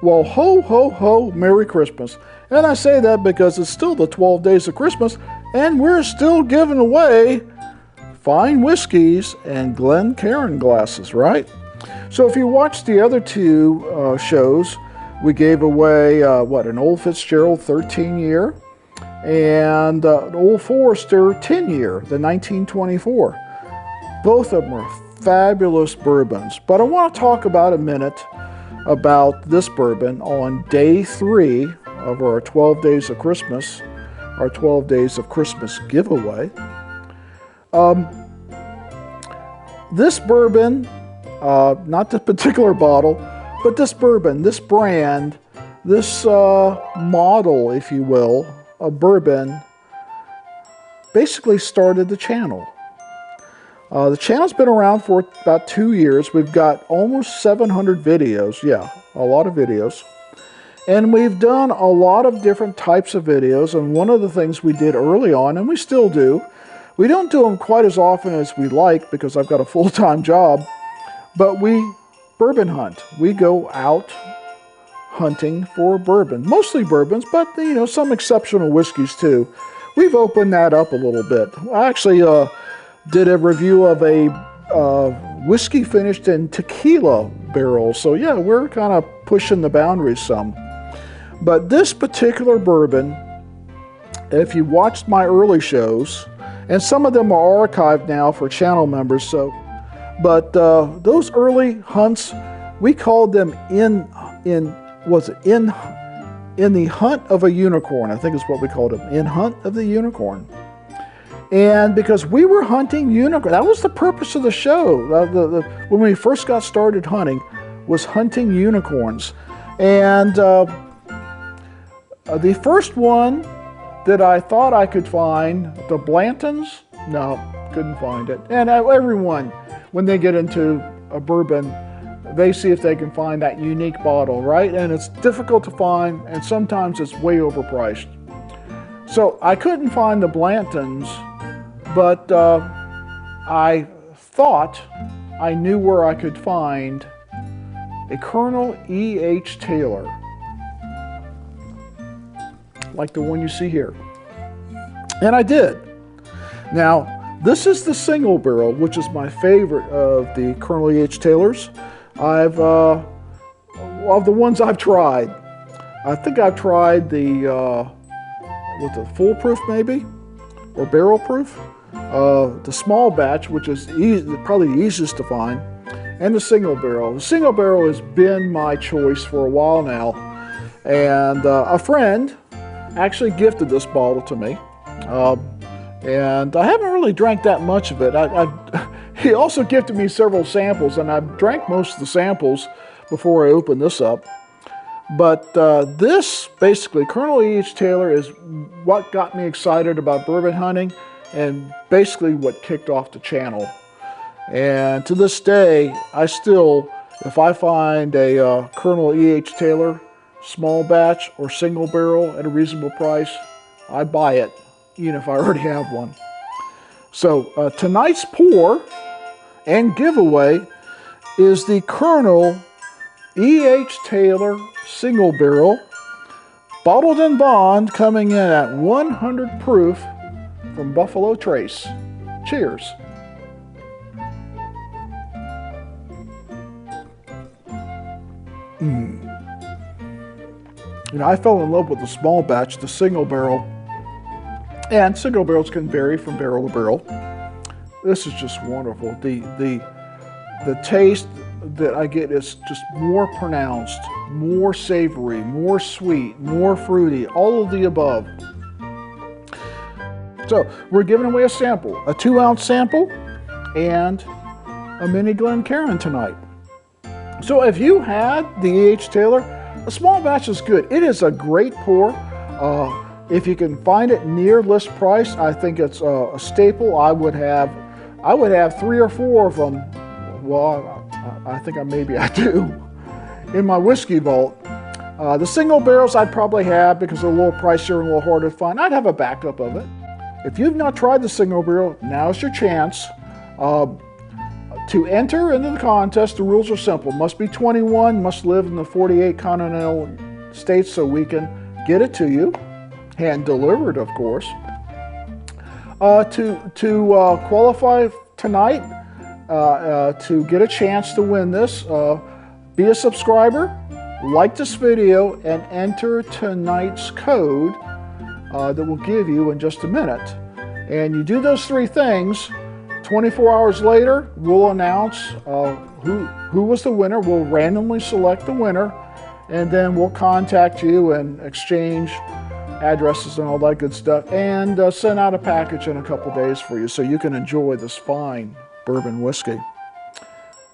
Well, ho, ho, ho, Merry Christmas. And I say that because it's still the 12 days of Christmas, and we're still giving away fine whiskeys and Glencairn glasses, right? So if you watch the other two shows, we gave away, an Old Fitzgerald 13-year and an Old Forester 10-year, the 1924. Both of them are fabulous bourbons. But I want to talk about a minute about this bourbon on day 3 of our 12 days of Christmas, our 12 days of Christmas giveaway. This bourbon, not the particular bottle, but this bourbon, this brand, this model, if you will, of bourbon, basically started the channel. The channel's been around for about 2 years. We've got almost 700 videos. Yeah, a lot of videos. And we've done a lot of different types of videos. And one of the things we did early on, and we still do, we don't do them quite as often as we like because I've got a full-time job, but we bourbon hunt. We go out hunting for bourbon. Mostly bourbons, but some exceptional whiskeys too. We've opened that up a little bit. I actually did a review of a whiskey finished in tequila barrels. So yeah, we're kind of pushing the boundaries some. But this particular bourbon, if you watched my early shows, and some of them are archived now for channel members, but those early hunts, we called them in the hunt of a unicorn, I think is what we called them, in hunt of the unicorn. And because we were hunting unicorn, that was the purpose of the show. When we first got started hunting, was hunting unicorns. And the first one that I thought I could find, the Blantons, no, couldn't find it. And everyone, when they get into a bourbon, they see if they can find that unique bottle, right? And it's difficult to find, and sometimes it's way overpriced. So I couldn't find the Blantons, but I thought I knew where I could find a Colonel E.H. Taylor, like the one you see here. And I did. Now, this is the single barrel, which is my favorite of the Colonel E.H. Taylors. Of the ones I've tried, I think I've tried the foolproof maybe, or barrel proof, the small batch, which is probably the easiest to find, and the single barrel. The single barrel has been my choice for a while now, and a friend actually gifted this bottle to me, and I haven't really drank that much of it. He also gifted me several samples, and I've drank most of the samples before I opened this up. But this, basically, Colonel E.H. Taylor is what got me excited about bourbon hunting and basically what kicked off the channel. And to this day, I still, if I find a Colonel E.H. Taylor small batch or single barrel at a reasonable price, I buy it, even if I already have one. So tonight's pour and giveaway is the Colonel E.H. Taylor single barrel, bottled in bond, coming in at 100 proof from Buffalo Trace. Cheers. I fell in love with the small batch, the single barrel, and single barrels can vary from barrel to barrel. This is just wonderful. The taste that I get is just more pronounced, more savory, more sweet, more fruity, all of the above. So we're giving away a sample, a 2-ounce sample, and a mini Glencairn tonight. So if you had the E.H. Taylor, a small batch is good. It is a great pour. If you can find it near list price, I think it's a staple. I would have 3 or 4 of them. Well, I think maybe I do, in my whiskey vault. The single barrels I'd probably have because they're a little pricier and a little harder to find. I'd have a backup of it. If you've not tried the single barrel, now's your chance. To enter into the contest, the rules are simple. Must be 21, must live in the 48 continental states so we can get it to you. Hand delivered, of course. To qualify tonight, to get a chance to win this, be a subscriber, like this video, and enter tonight's code that we'll give you in just a minute. And you do those three things, 24 hours later, we'll announce who was the winner. We'll randomly select the winner, and then we'll contact you and exchange addresses and all that good stuff, and send out a package in a couple days for you so you can enjoy this fine bourbon whiskey.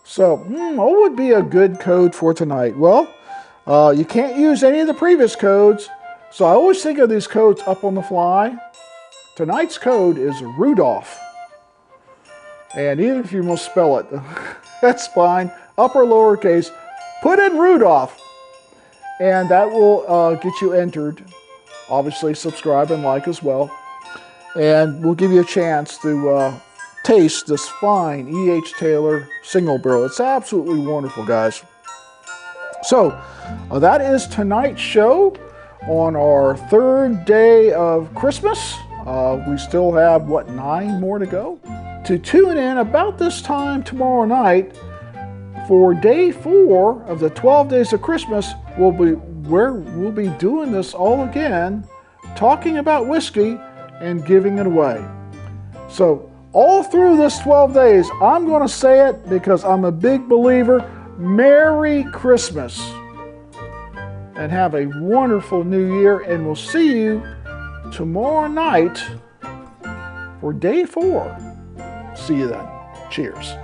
So, what would be a good code for tonight? Well, you can't use any of the previous codes, so I always think of these codes up on the fly. Tonight's code is Rudolph. And even if you misspell it, that's fine. Upper, lowercase, put in Rudolph. And that will get you entered. Obviously, subscribe and like as well. And we'll give you a chance to taste this fine E.H. Taylor single barrel. It's absolutely wonderful, guys. So, that is tonight's show on our third day of Christmas. We still have, 9 more to go? To tune in about this time tomorrow night for day 4 of the 12 days of Christmas. We'll be doing this all again, talking about whiskey and giving it away. So all through this 12 days, I'm going to say it because I'm a big believer. Merry Christmas and have a wonderful New Year, and we'll see you tomorrow night for day 4. See you then. Cheers.